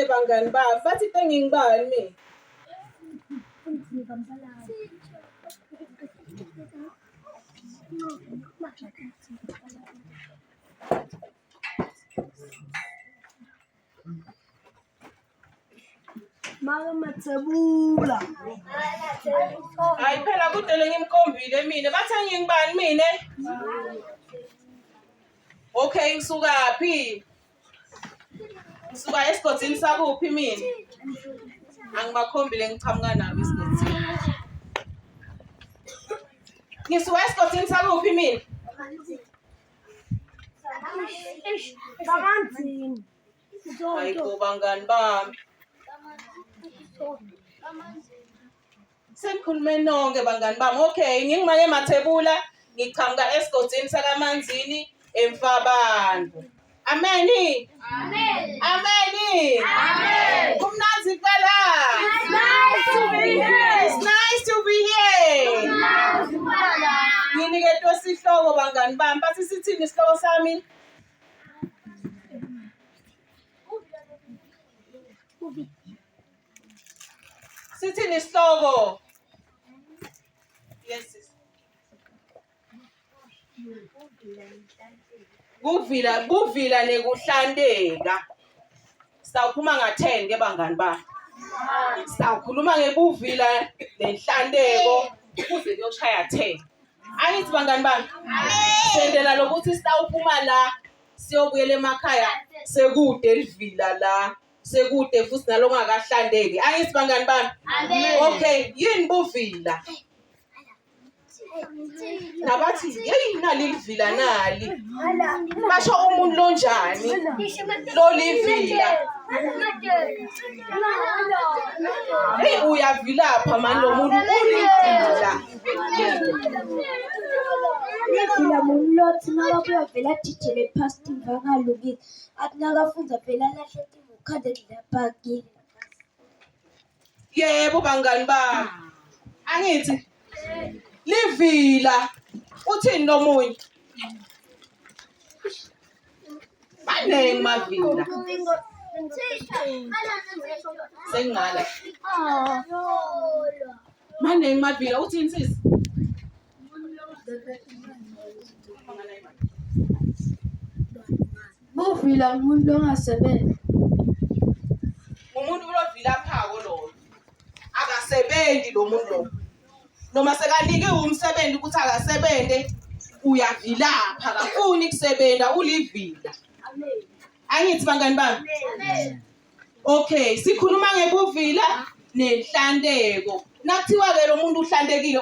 bangani bami, bathi ngingibani mina? Mama Mathebula. Hayi phela kudele ngimkhombile mina. Bathi ngingibani mina? Okay, ngisukaphi? Ngisuka esigodini sakuphi mina? Angibakhombile ngichamuka nabo esigodini. Ngisuka esigodini sakuphi mina? Kamanzini. Hayi bo bangani bami. Senikhulume nonke bangani bami. Okay, ngingimake Mathebula, ngichamuka esigodini sakaManzini eMfabandla. Ameni. Amen. Ameni. Amen. Kumnandi phela. It's nice to be here. It's nice to be here. Nginiketwe sihloko bangani bami. Bathi sithini isihloko sami? Sithini isihloko? Yes. Kuvila nekuhlandeka. Sawuphuma nga-10 ke bangani bami. Sawukhuluma ngebuvila nenhlandeko kuze kuyoshaya 10. Angithi bangani bami? Sendela lokuthi sitawuphuma la siyobuyela emakhaya sekude elivila la. Sekude futhi nalongakahlandeki. Angithi bangani bami? Okay, yini buvila? Nabathi yeyi nali livila nali. Basho umuntu lonjani? Lolivila. Hey uyavilapha manje lo muntu ulivila. Ivila mulothi nakabuya vela dijele past ingakalungile. Athi nakafunza vela lahle ukhande lapha. Yebo bangani bami. Angithi livila. Uthini nomunye? Banenge mavila. Sengala. Banenge mavila uthini sisi? Buvila umuntu ongasebenzi. Umuntu ulovila phako lo. Akasebenzi lo muntu lo. Noma sekanike umsebenzi ukuthi akasebende uyavilapha akafuni kusebenza ulivila. Angithi bangani bami? Okay, sikhuluma ngebuvila nenhlandeko. Nakuthiwa ke lo muntu uhlandekile